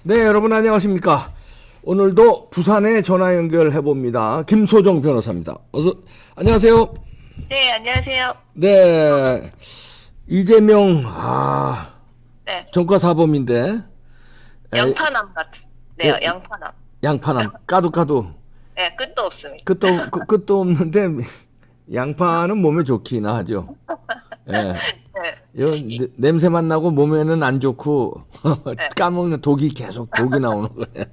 네, 여러분 안녕하십니까. 오늘도 부산에 전화 연결해 봅니다. 김소정 변호사입니다. 안녕하세요. 네, 안녕하세요. 네, 이재명, 네, 전과사범인데, 양파남 같네요. 예, 양파남. 양파남, 까두. 네, 끝도 없습니다. 끝도 없는데, 양파는 몸에 좋긴 하죠. 예. 네, 이거 냄새만 나고 몸에는 안 좋고, 네. 까먹는 독이 나오는 거예요.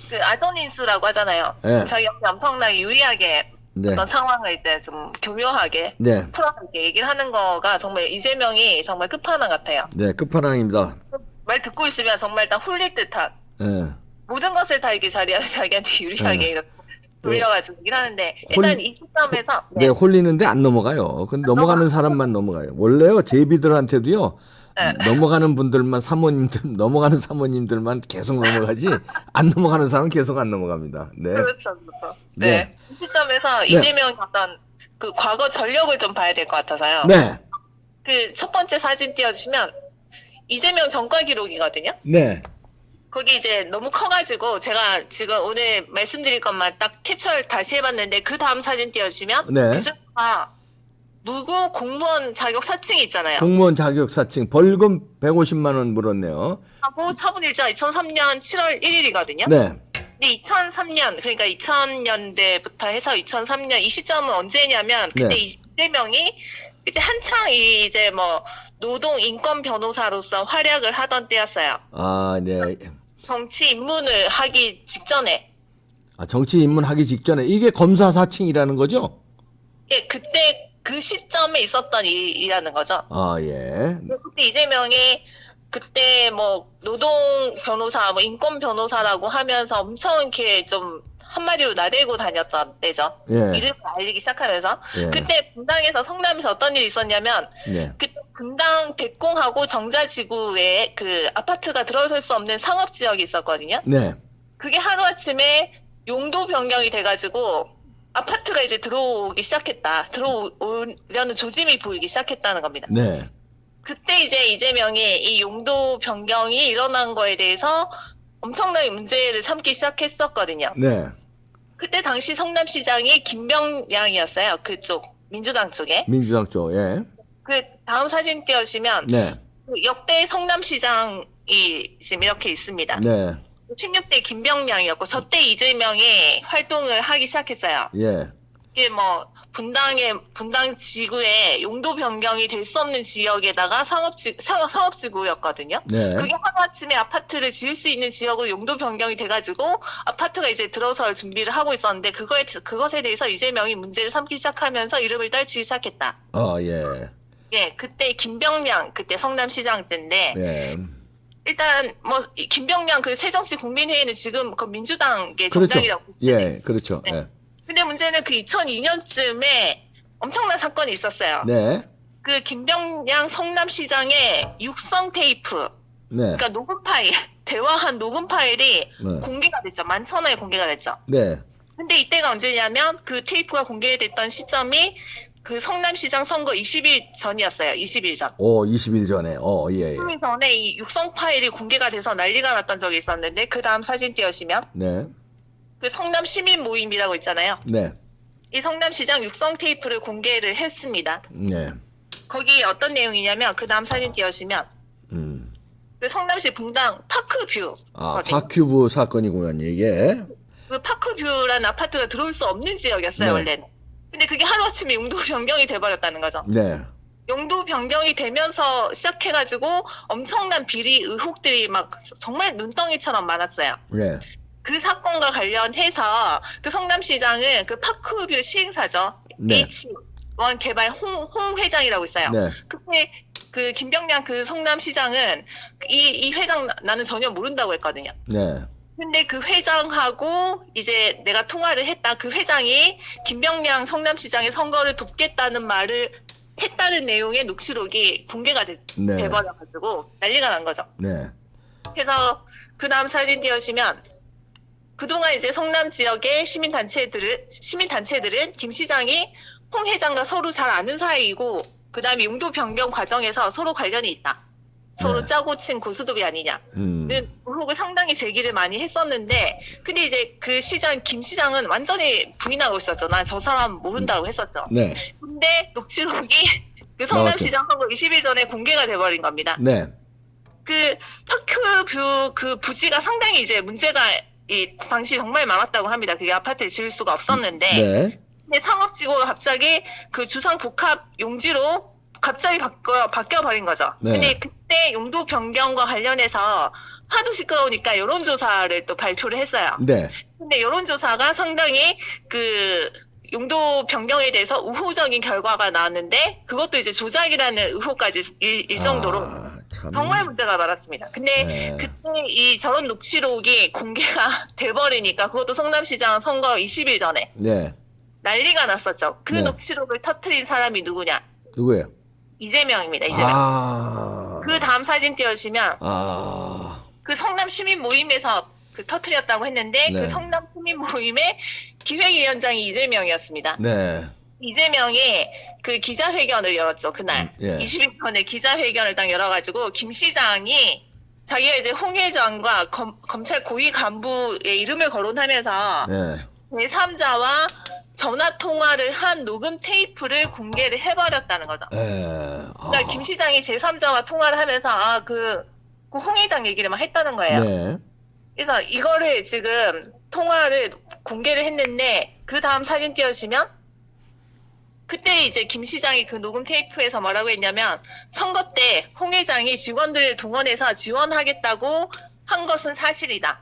그 아도니스라고 하잖아요. 네. 자기한테 엄청나게 유리하게 네. 어떤 상황을 이제 좀 교묘하게 네, 풀어서 얘기를 하는 거가 정말 이재명이 정말 끝판왕 같아요. 네, 끝판왕입니다. 말 듣고 있으면 정말 다 홀릴 듯한 예. 모든 것을 다 이렇게 자기한테 유리하게 네. 이렇게 돌려가지고 얘기를 하는데 일단 이 시점에서 네, 홀리는데 안 넘어가요. 그 넘어가는 사람만 넘어가요. 원래요, 제비들한테도요, 네. 넘어가는 분들만, 넘어가는 사모님들만 계속 넘어가지, 안 넘어가는 사람은 계속 안 넘어갑니다. 네. 그렇죠, 그렇죠. 네. 네. 이 시점에서 이재명이 어떤 그 과거 전력을 좀 봐야 될 것 같아서요. 네. 그 첫 번째 사진 띄워주시면 이재명 전과 기록이거든요. 네. 거기 이제 너무 커가지고 제가 지금 오늘 말씀드릴 것만 딱 캡처를 다시 해봤는데 그 다음 사진 띄워주시면 네. 그 중가 무고 공무원 자격 사칭이 있잖아요. 공무원 자격 사칭, 벌금 150만 원 물었네요. 하고 차분일자 2003년 7월 1일이거든요. 네. 근데 2003년 그러니까 2000년대부터 해서 2003년 이 시점은 언제냐면 그때 네. 이재명이 이제 한창 이제 뭐 노동 인권 변호사로서 활약을 하던 때였어요. 아, 네. 정치 입문을 하기 직전에. 정치 입문하기 직전에, 이게 검사 사칭이라는 거죠? 예, 그때 그 시점에 있었던 일이라는 거죠. 아, 예. 그때 이재명이 그때 뭐 노동 변호사, 뭐 인권 변호사라고 하면서 엄청 이렇게 좀 한마디로 나대고 다녔던 때죠. 예. 이름을 알리기 시작하면서. 예. 그때 분당에서 성남에서 어떤 일이 있었냐면 네. 그때 분당 백공하고 정자지구에 그 아파트가 들어설 수 없는 상업 지역이 있었거든요. 네. 그게 하루아침에 용도 변경이 돼가지고 아파트가 이제 들어오기 시작했다. 들어오려는 조짐이 보이기 시작했다는 겁니다. 네. 그때 이제 이재명이 이 용도 변경이 일어난 거에 대해서 엄청나게 문제를 삼기 시작했었거든요. 네. 그때 당시 성남시장이 김병량이었어요. 그쪽 민주당 쪽에. 민주당 쪽, 예. 그 다음 사진 띄워주시면 네. 그 역대 성남시장이 지금 이렇게 있습니다. 네. 16대 김병량이었고 저 때 이재명이 활동을 하기 시작했어요. 예. 이게 뭐 분당 지구에 용도 변경이 될 수 없는 지역에다가 상업지구였거든요. 네. 그게 하루아침에 아파트를 지을 수 있는 지역으로 용도 변경이 돼가지고 아파트가 이제 들어설 준비를 하고 있었는데 그것에 대해서 이재명이 문제를 삼기 시작하면서 이름을 떨치기 시작했다. 예. 예, 그때 김병량 그때 성남시장 때인데 예. 일단 뭐 김병량 그 새정치국민회의는 지금 그 민주당의 그렇죠. 정당이라고 예, 그렇죠. 네. 예. 근데 문제는 그 2002년쯤에 엄청난 사건이 있었어요. 네. 그 김병량 성남시장의 육성 테이프, 네. 그러니까 녹음 파일, 대화한 녹음 파일이 네. 공개가 됐죠. 만천하에 공개가 됐죠. 네. 근데 이때가 언제냐면 그 테이프가 공개됐던 시점이 그 성남시장 선거 20일 전이었어요. 20일 전. 20일 전에. 예. 20일 전에 이 육성 파일이 공개가 돼서 난리가 났던 적이 있었는데 그 다음 사진 띄워주시면 네. 그 성남 시민 모임이라고 있잖아요. 네. 이 성남시장 육성 테이프를 공개를 했습니다. 네. 거기 어떤 내용이냐면 그 다음 사진 띄워주시면 그 성남시 분당 파크뷰 파큐브 사건이구만, 이게. 그 파크뷰라는 아파트가 들어올 수 없는 지역이었어요. 네. 원래는. 근데 그게 하루아침에 용도 변경이 돼버렸다는 거죠. 네. 용도 변경이 되면서 시작해가지고 엄청난 비리 의혹들이 막 정말 눈덩이처럼 많았어요. 네. 그 사건과 관련해서 그 성남시장은 그 파크뷰 시행사죠. 네. H1 개발 홍 회장이라고 있어요. 네. 그때 그 김병량 그 성남시장은 이 회장 나는 전혀 모른다고 했거든요. 네. 근데 그 회장하고 이제 내가 통화를 했다. 그 회장이 김병량 성남시장의 선거를 돕겠다는 말을 했다는 내용의 녹취록이 공개가 네. 돼버려가지고 난리가 난 거죠. 네. 그래서 그 다음 사진 띄워주시면 그동안 이제 성남 지역의 시민단체들은 김 시장이 홍 회장과 서로 잘 아는 사이이고 그 다음에 용도 변경 과정에서 서로 관련이 있다. 서로 네. 짜고 친 고스톱이 아니냐. 는 의혹을 상당히 제기를 많이 했었는데, 근데 이제 그 시장, 김 시장은 완전히 부인하고 있었죠. 난 저 사람 모른다고 했었죠. 네. 근데 녹취록이 그 나왔죠. 성남시장 선거 20일 전에 공개가 돼버린 겁니다. 네. 그 파크뷰 그 부지가 상당히 이제 문제가 이 당시 정말 많았다고 합니다. 그게 아파트를 지을 수가 없었는데, 네. 근데 상업지구가 갑자기 그 주상 복합 용지로 갑자기 바뀌어 버린 거죠. 네. 근데 그때 용도 변경과 관련해서 하도 시끄러우니까 여론조사를 또 발표를 했어요. 네. 근데 여론조사가 상당히 그 용도 변경에 대해서 우호적인 결과가 나왔는데, 그것도 이제 조작이라는 의혹까지 일 정도로 참. 정말 문제가 많았습니다. 근데 네. 그때 이 저런 녹취록이 공개가 돼버리니까, 그것도 성남시장 선거 20일 전에 네. 난리가 났었죠. 그 네. 녹취록을 터트린 사람이 누구냐? 누구예요? 이재명입니다. 이재명. 그 다음 사진 띄워주시면 그 성남 시민 모임에서 그 터트렸다고 했는데, 네. 그 성남 시민 모임의 기획위원장이 이재명이었습니다. 네. 이재명이 그 기자회견을 열었죠, 그날. 예. 20일 전에 기자회견을 딱 열어가지고, 김 시장이 자기가 이제 홍 회장과 검찰 고위 간부의 이름을 거론하면서 네. 제3자와 전화 통화를 한 녹음 테이프를 공개를 해버렸다는 거죠. 네. 그러니까 김 시장이 제3자와 통화를 하면서 그홍 회장 얘기를 막 했다는 거예요. 네. 그래서 이거를 지금 통화를 공개를 했는데, 그 다음 사진 띄워주시면, 그때 이제 김 시장이 그 녹음 테이프에서 뭐라고 했냐면, 선거 때 홍 회장이 직원들을 동원해서 지원하겠다고 한 것은 사실이다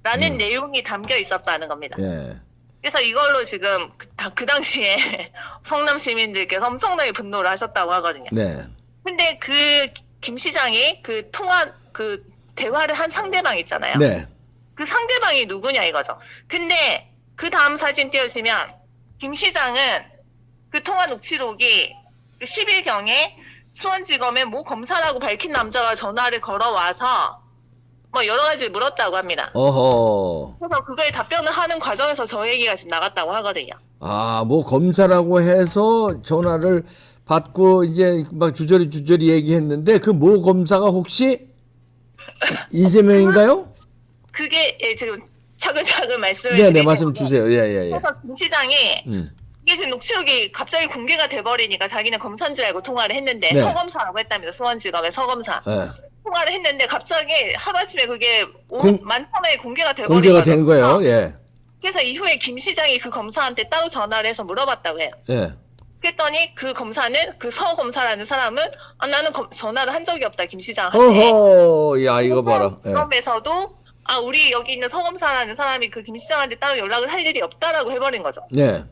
라는 내용이 담겨 있었다는 겁니다. 예. 그래서 이걸로 지금 그 당시에 성남 시민들께서 엄청나게 분노를 하셨다고 하거든요. 네. 근데 그 김 시장이 그 대화를 한 상대방 있잖아요. 네. 그 상대방이 누구냐 이거죠. 근데 그 다음 사진 띄워주시면, 김 시장은 그 통화 녹취록이 10일경에 수원지검의 모 검사라고 밝힌 남자와 전화를 걸어와서 뭐 여러 가지 물었다고 합니다. 어허. 그래서 그거에 답변을 하는 과정에서 저 얘기가 지금 나갔다고 하거든요. 뭐 검사라고 해서 전화를 받고 이제 막 주저리 얘기했는데, 그 모 검사가 혹시 이재명인가요? 그게 지금 차근차근 말씀을 네네, 드리는데, 말씀 주세요. 예. 그래서 김 시장이 이게 지금 녹취록이 갑자기 공개가 돼버리니까 자기는 검사인 줄 알고 통화를 했는데, 네. 서검사라고 했답니다. 수원지검의 서검사. 네. 통화를 했는데 갑자기 하루아침에 그게 만천에 공개가 돼버린 공개가 거죠. 된 거예요. 예. 그래서 이후에 김 시장이 그 검사한테 따로 전화를 해서 물어봤다고 해요. 예. 그랬더니 그 검사는, 그 서 검사라는 사람은 나는 전화를 한 적이 없다, 김 시장한테. 어허. 야, 이거 봐라. 예. 그러면서도 우리 여기 있는 서 검사라는 사람이 그 김 시장한테 따로 연락을 할 일이 없다라고 해버린 거죠. 네.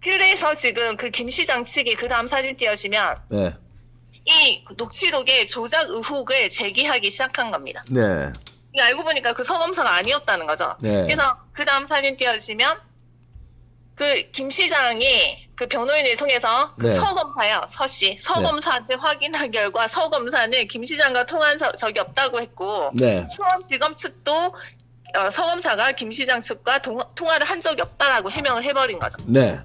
그래서 지금 그 김 시장 측이 그 다음 사진 띄워주시면, 네. 이 녹취록의 조작 의혹을 제기하기 시작한 겁니다. 네. 이게 알고 보니까 그 서검사가 아니었다는 거죠. 네. 그래서 그 다음 사진 띄워주시면, 그 김 시장이 그 변호인을 통해서 그 네. 서검사요, 서씨, 서검사한테 확인한 결과 서검사는 김 시장과 통화한 적이 없다고 했고, 네. 수원지검 측도 서검사가 김 시장 측과 통화를 한 적이 없다라고 해명을 해버린 거죠. 네.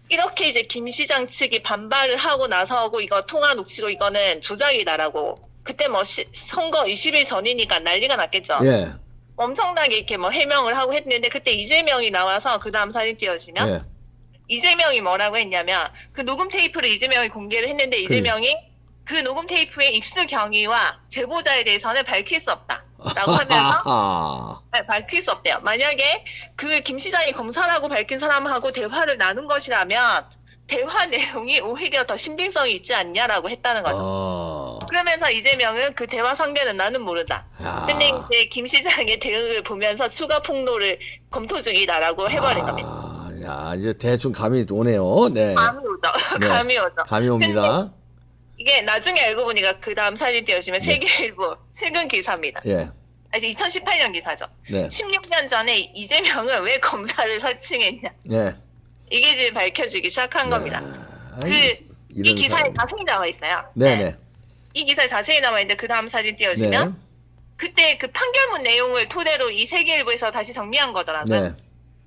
이렇게 이제 김 시장 측이 반발을 하고 나서고, 이거 통화 녹취록 이거는 조작이다라고, 그때 뭐 선거 20일 전이니까 난리가 났겠죠. 예. 엄청나게 이렇게 뭐 해명을 하고 했는데, 그때 이재명이 나와서 그 다음 사진 띄워주시면, 예. 이재명이 뭐라고 했냐면, 그 녹음 테이프를 이재명이 공개를 했는데, 이재명이 그 녹음 테이프의 입수 경위와 제보자에 대해서는 밝힐 수 없다라고 하면서 밝힐 수 없대요. 만약에 그 김 시장이 검사라고 밝힌 사람하고 대화를 나눈 것이라면 대화 내용이 오히려 더 신빙성이 있지 않냐라고 했다는 거죠. 그러면서 이재명은 그 대화 상대는 나는 모른다. 근데 이제 김 시장의 대응을 보면서 추가 폭로를 검토 중이다라고 해버린 겁니다. 야, 이제 대충 감이 오네요. 네. 감이 오죠. 네. 감이 오죠. 감이 옵니다. 이게 나중에 알고 보니까 그 다음 사진 띄워주시면 세계일보 최근 기사입니다. 예. 아직 2018년 기사죠. 네. 16년 전에 이재명은 왜 검사를 설칭했냐. 네. 이게 지금 밝혀지기 시작한 겁니다. 이 기사에 사람. 자세히 나와 있어요. 네네. 이 기사에 자세히 나와 있는데 그 다음 사진 띄워주시면 네. 그때 그 판결문 내용을 토대로 이 세계일보에서 다시 정리한 거더라고요. 네.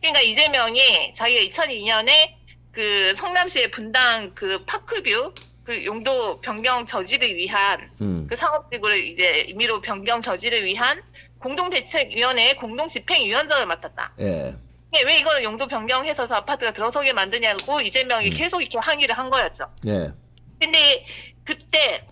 그러니까 이재명이 자기가 2002년에 그 성남시의 분당 그 파크뷰 그 용도 변경 저지를 위한 그 상업지구를 이제 임의로 변경 저지를 위한 공동대책위원회의 공동집행위원장을 맡았다. 예. 왜 이걸 용도 변경해서 아파트가 들어서게 만드냐고 이재명이 계속 이렇게 항의를 한 거였죠. 예. 근데 그때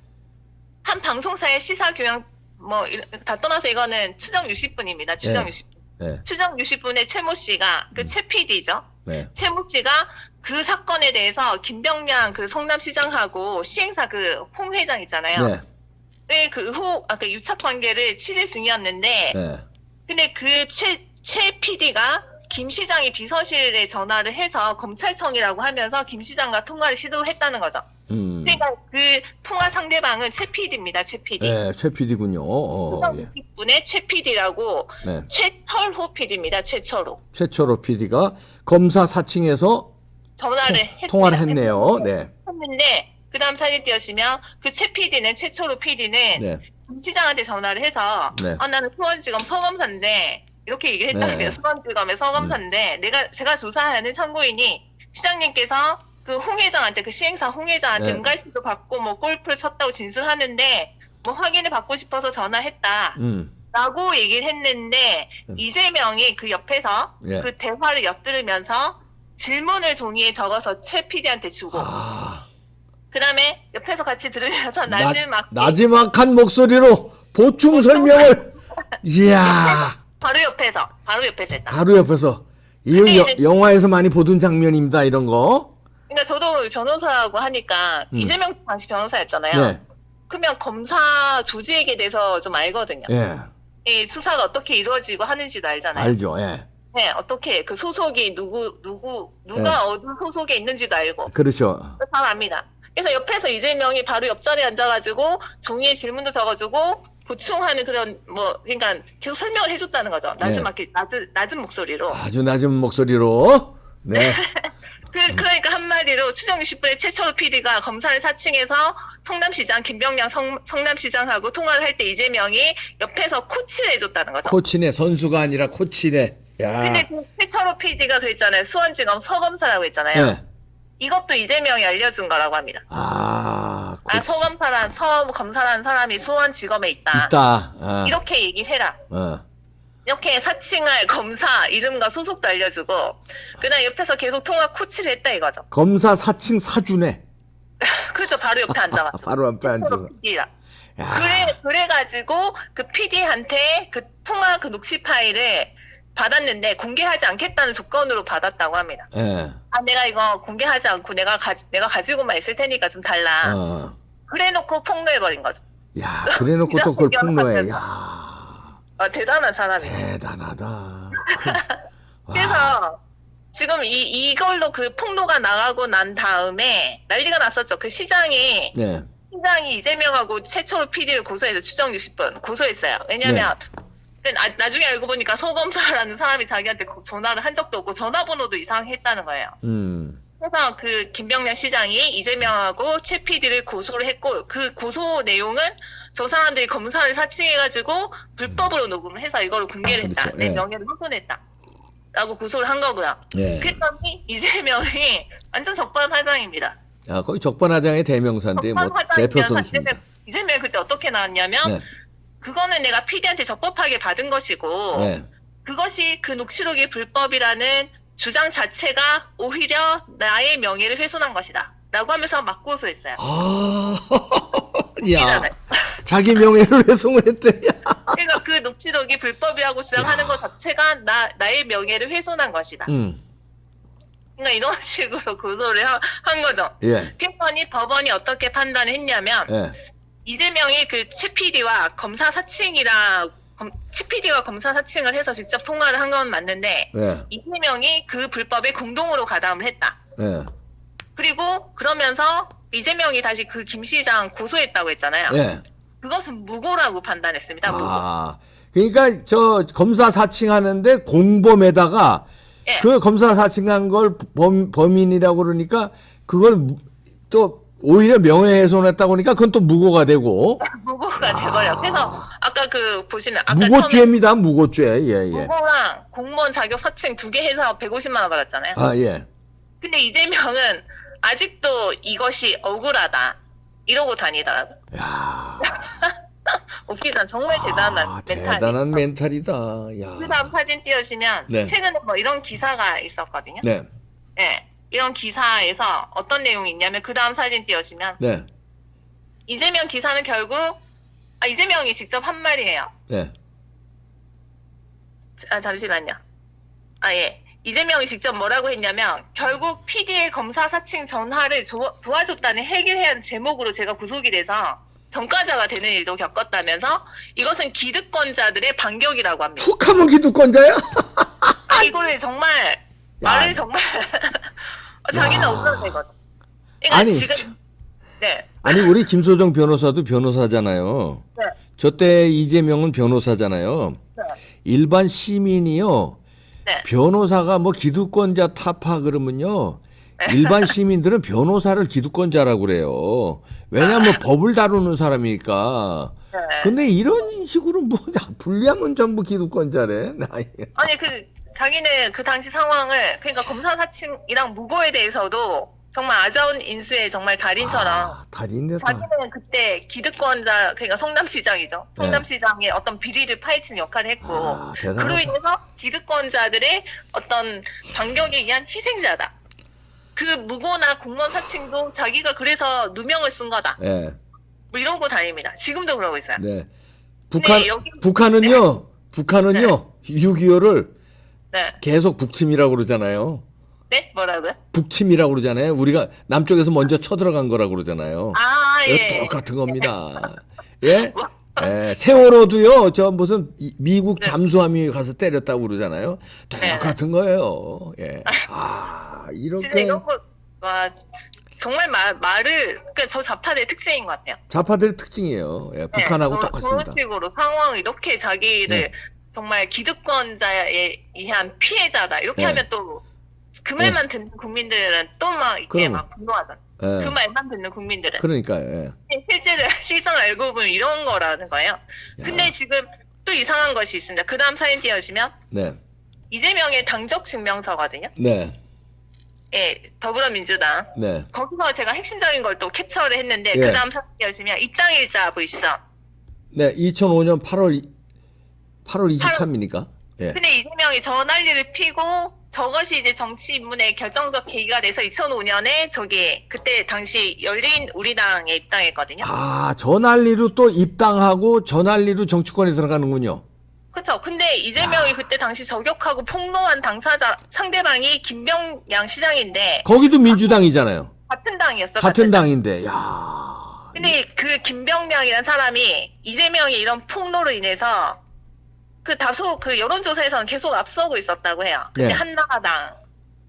한 방송사의 시사교양 뭐 다 떠나서 이거는 추정 60분입니다. 추정 예. 60분. 예. 추정 60분의 최모 씨가 그 최 PD죠. 네. 최모 씨가 그 사건에 대해서 김병량 그 성남시장하고 시행사 그 홍 회장 있잖아요. 네. 네, 그 의혹, 그 유착 관계를 취재 중이었는데, 네. 근데 그 최 PD가 김 시장이 비서실에 전화를 해서 검찰청이라고 하면서 김 시장과 통화를 시도했다는 거죠. 그러니까 그 통화 상대방은 최 PD입니다. 최 PD. 네, 최 PD군요. 예. 분의 최 PD라고 네. 최철호 PD입니다. 최철호. 최철호 PD가 검사 사칭해서 전화를 통화를 했네요. 네. 했는데 그 다음 사진 띄우시면 그 최 PD는 최철호 PD는 네. 김 시장한테 전화를 해서 네. 나는 수원지검 서검사인데 이렇게 얘기를 했다는 거예요. 네. 수원지검의 서검사인데 제가 조사하는 참고인이 시장님께서 그 홍 회장한테 그 시행사 홍 회장한테 네. 은갈치도 받고 뭐 골프를 쳤다고 진술하는데 뭐 확인을 받고 싶어서 전화했다. 라고 얘기를 했는데 이재명이 그 옆에서 예. 그 대화를 엿들으면서 질문을 종이에 적어서 최 PD한테 주고 그 다음에 옆에서 같이 들으면서 나지막한 목소리로 보충 설명을 이야 바로 옆에서 했다. 바로 옆에서 이 영화에서 많이 보던 장면입니다. 이런 거. 그러니까 저도 변호사하고 하니까 이재명 당시 변호사였잖아요. 네. 그러면 검사 조직에 대해서 좀 알거든요. 예. 이 수사가 어떻게 이루어지고 하는지도 알잖아요. 알죠. 예. 네, 어떻게 그 소속이 누가 네. 어느 소속에 있는지도 알고. 그렇죠. 잘 압니다. 그래서 옆에서 이재명이 바로 옆자리에 앉아가지고 종이에 질문도 적어주고 보충하는 그런 그러니까 계속 설명을 해줬다는 거죠. 낮은 목소리로. 아주 낮은 목소리로. 네. 그러니까 한마디로 추정 60분에 최철호 PD가 검사를 사칭해서 성남시장 김병량 성남시장하고 통화를 할 때 이재명이 옆에서 코치를 해줬다는 거죠. 코치네, 선수가 아니라 코치네. 야. 근데 그 최철호 PD가 그랬잖아요. 수원지검 서검사라고 했잖아요. 네. 이것도 이재명이 알려준 거라고 합니다. 코치. 서검사라는 사람이 수원지검에 있다. 이렇게 얘기를 해라. 이렇게 사칭할 검사 이름과 소속도 알려주고 그다음 옆에서 계속 통화 코치를 했다 이거죠. 검사 사칭 사주네. 그렇죠. 바로 옆에 앉아가지고. 바로 옆에 앉아서. 그래가지고 그 PD한테 그 통화 그 녹취 파일을 받았는데 공개하지 않겠다는 조건으로 받았다고 합니다. 예. 내가 이거 공개하지 않고 내가 가지고만 있을 테니까 좀 달라. 그래놓고 폭로해버린 거죠. 야, 그래놓고 또 그걸 폭로해. 야. 대단한 사람이에요. 대단하다. 그래서 지금 이걸로 그 폭로가 나가고 난 다음에 난리가 났었죠. 그 시장이 이재명하고 최철호 PD를 고소해서 추정 60분 고소했어요. 왜냐면 나중에 알고 보니까 소검사라는 사람이 자기한테 전화를 한 적도 없고 전화번호도 이상했다는 거예요. 그래서 그 김병량 시장이 이재명하고 최 PD를 고소를 했고 그 고소 내용은 저 사람들이 검사를 사칭해가지고 불법으로 녹음을 해서 이걸 공개를 했다. 그렇죠. 내 명예를 훼손했다. 라고 고소를 한 거고요. 그랬더니 이재명이 완전 적반하장입니다. 야, 거의 적반하장의 대명사인데 대표 선수입니다. 이재명이 그때 어떻게 나왔냐면 그거는 내가 PD한테 적법하게 받은 것이고 그것이 그 녹취록이 불법이라는 주장 자체가 오히려 나의 명예를 훼손한 것이다. 라고 하면서 막 고소했어요. 야, 자기 명예를 훼손을 했대. 그러니까 그 녹취록이 불법이라고 주장하는 것 자체가 나의 명예를 훼손한 것이다. 그러니까 이런 식으로 고소를 한 거죠. 그랬더니 법원이 어떻게 판단했냐면 이재명이 그 최 PD와 검사 사칭을 해서 직접 통화를 한 건 맞는데 이재명이 그 불법에 공동으로 가담을 했다. 그리고 그러면서 이재명이 다시 그 김 시장 고소했다고 했잖아요. 그것은 무고라고 판단했습니다. 무고. 그러니까 저 검사 사칭하는데 공범에다가 그 검사 사칭한 걸 범인이라고 그러니까 그걸 또 오히려 명예훼손했다고 하니까 그건 또 무고가 되고. 무고가 돼버려. 그래서 아까 그 보시면 무고죄입니다. 무고죄. 무고랑 공무원 자격 사칭 2개 해서 150만 원 받았잖아요. 근데 이재명은 아직도 이것이 억울하다. 이러고 다니더라고. 야, 웃기다. 정말 대단한 멘탈. 대단한 멘탈이다. 야. 그 다음 사진 띄우시면 네. 최근에 뭐 이런 기사가 있었거든요. 네, 네. 이런 기사에서 어떤 내용이 있냐면 그 다음 사진 띄우시면 네, 이재명 기사는 결국 이재명이 직접 한 말이에요. 네. 잠시만요. 예. 이재명이 직접 뭐라고 했냐면 결국 PD의 검사 사칭 전화를 도와줬다는 해결해야 하는 제목으로 제가 구속이 돼서 전과자가 되는 일도 겪었다면서 이것은 기득권자들의 반격이라고 합니다. 툭하면 기득권자야? 이걸 정말 말을 정말 자기는 야. 없어도 되거든. 그러니까 아니, 지금 네. 아니 우리 김소정 변호사도 변호사잖아요. 네. 저때 이재명은 변호사잖아요. 네. 일반 시민이요. 네. 변호사가 뭐 기득권자 타파 그러면요. 일반 시민들은 변호사를 기득권자라고 그래요. 왜냐하면 법을 다루는 사람이니까. 네. 근데 이런 식으로 뭐 불리하면 전부 기득권자래. 아니 자기는 그 당시 상황을 그러니까 검사 사칭이랑 무고에 대해서도 정말 아자운 인수의 정말 달인처럼 달인이다. 자기는 그때 기득권자 그러니까 성남시장이죠. 성남시장의 어떤 비리를 파헤치는 역할을 했고 대단하다. 그로 인해서 기득권자들의 어떤 반격에 의한 희생자다. 그 무고나 공무원 사칭도 자기가 그래서 누명을 쓴 거다. 네. 뭐 이러고 다닙니다. 지금도 그러고 있어요. 네. 여기- 북한은요. 6.25를 네. 계속 북침이라고 그러잖아요. 네? 뭐라고요? 북침이라고 그러잖아요. 우리가 남쪽에서 먼저 쳐들어간 거라고 그러잖아요. 예. 똑같은 겁니다. 예? 예, 세월호도요. 저 무슨 미국 잠수함이 가서 때렸다고 그러잖아요. 똑같은 거예요. 예. 진짜 이렇게 이런 거 정말 말을 그러니까 저 좌파들의 특징인 것 같아요. 좌파들의 특징이에요. 예, 북한하고 똑같습니다. 그런 식으로 상황 이렇게 자기를 네. 정말 기득권자에 의한 피해자다 이렇게 네. 하면 또 그 말만 듣는 국민들은 또 막 이렇게 그럼. 막 분노하잖아. 예. 그 말만 듣는 국민들은 그러니까요. 예. 실제를 실상을 알고 보면 이런 거라는 거예요. 근데 지금 또 이상한 것이 있습니다. 그 다음 사진 띄워주시면 네. 이재명의 당적 증명서거든요. 네. 예, 더불어민주당. 네. 거기서 제가 핵심적인 걸 또 캡처를 했는데 예. 그 다음 사진 띄워주시면 입당일자 보이시죠? 네. 2005년 8월 23일입니까? 예. 근데 이재명이 저 난리를 피고 저것이 이제 정치 입문의 결정적 계기가 돼서 2005년에 그때 당시 열린 우리당에 입당했거든요. 저 난리로 또 입당하고 저 난리로 정치권에 들어가는군요. 그렇죠. 근데 이재명이 그때 당시 저격하고 폭로한 당사자 상대방이 김병양 시장인데 거기도 민주당이잖아요. 같은 당이었어. 같은 당인데. 야. 근데 그 김병양이라는 사람이 이재명이 이런 폭로로 인해서 다소 여론조사에서는 계속 앞서고 있었다고 해요. 그때 네. 한나라당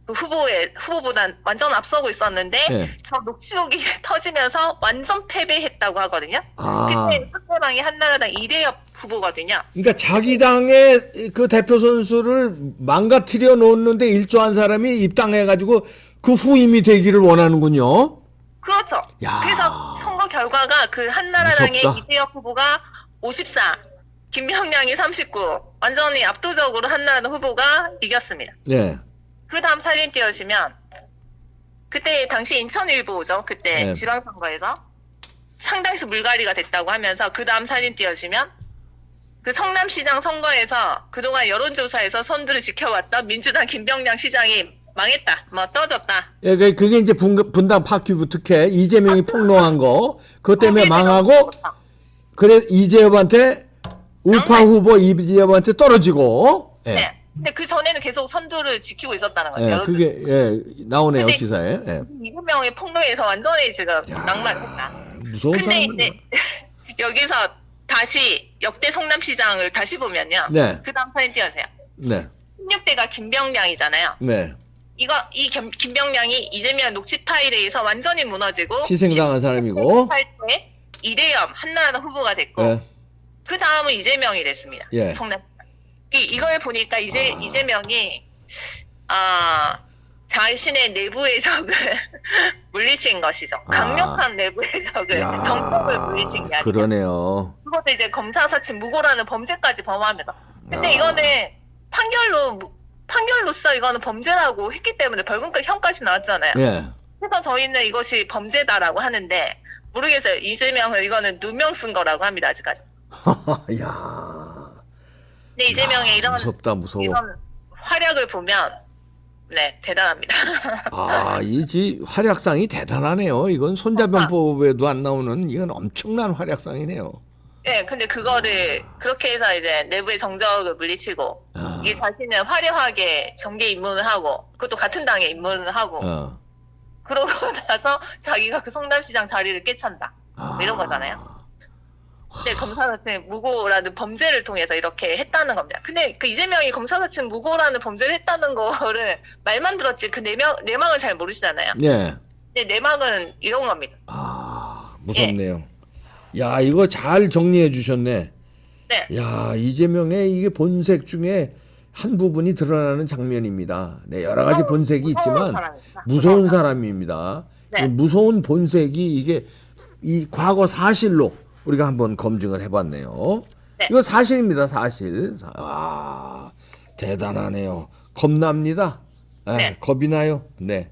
후보보단 완전 앞서고 있었는데 네. 저 녹취록이 터지면서 완전 패배했다고 하거든요. 아. 그때 상대방이 한나라당 이대엽 후보거든요. 그러니까 자기 당의 그 대표 선수를 망가뜨려 놓는데 일조한 사람이 입당해가지고 그 후임이 되기를 원하는군요. 그렇죠. 야. 그래서 선거 결과가 그 한나라당의 무섭다. 이대엽 후보가 54, 김병량이 39, 완전히 압도적으로 한나라당 후보가 이겼습니다. 네. 그 다음 사진 띄워주시면 그때 당시 인천일보죠. 그때 네. 지방선거에서 상당수 물갈이가 됐다고 하면서 그 다음 사진 띄워주시면 그 성남시장 선거에서 그동안 여론조사에서 선두를 지켜왔던 민주당 김병량 시장이 망했다. 떨어졌다. 예, 그게 이제 분당 파큐브 특혜 이재명이 폭로한 거 그것 때문에 망하고 그래 이재엽한테 우파 후보 이재엽한테 떨어지고. 예. 네. 근데 그 전에는 계속 선두를 지키고 있었다는 거죠. 예, 그게 나오네요 근데 기사에. 예. 이재명의 폭로에서 완전히 지금 낙마했다. 무서운 근데 사람이야. 이제 여기서 다시 역대 성남시장을 다시 보면요. 네. 그 다음 사진 띄워주세요. 네. 16대가 김병량이잖아요. 네. 이 김병량이 이재명 녹취 파일에 의해서 완전히 무너지고 희생당한 사람이고. 때 이대엽 한나라당 후보가 됐고 예. 그 다음은 이재명이 됐습니다. 예. 성남. 이걸 보니까 이재명이 자신의 내부의 적을 물리친 것이죠. 강력한 내부의 적을 야, 정법을 물리친 게 아니라. 그러네요. 그것도 이제 검사 사칭 무고라는 범죄까지 범합니다. 근데 야. 이거는 판결로서 이거는 범죄라고 했기 때문에 벌금형까지 나왔잖아요. 예. 그래서 저희는 이것이 범죄다라고 하는데 모르겠어요. 이재명은 이거는 누명 쓴 거라고 합니다, 아직까지. 야, 근데 이재명의 이런 무섭다, 무서워. 이런 활약을 보면 네, 대단합니다. 아, 이 활약상이 대단하네요. 이건 손자병법에도 안 나오는 이건 엄청난 활약상이네요. 네, 근데 그거를 그렇게 해서 이제 내부의 정적을 물리치고 아. 이 자신은 화려하게 정계 입문을 하고 그것도 같은 당에 입문을 하고 그러고 나서 자기가 그 성남시장 자리를 꿰찬다. 뭐 이런 거잖아요. 근데 검사같은 무고라는 범죄를 통해서 이렇게 했다는 겁니다. 근데 그 이재명이 검사같은 무고라는 범죄를 했다는 거를 말만 들었지 그 내막을 잘 모르시잖아요. 예. 근데 내막은 이런 겁니다. 아, 무섭네요. 야, 이거 잘 정리해 주셨네. 네. 야, 이재명의 이게 본색 중에 한 부분이 드러나는 장면입니다. 네, 여러 가지 본색이 있지만 사람입니다. 무서운 사람입니다. 네. 이 무서운 본색이 이게 이 과거 사실로 우리가 한번 검증을 해봤네요. 네. 이거 사실입니다, 사실. 아, 대단하네요. 겁납니다. 네, 네. 겁이 나요. 네.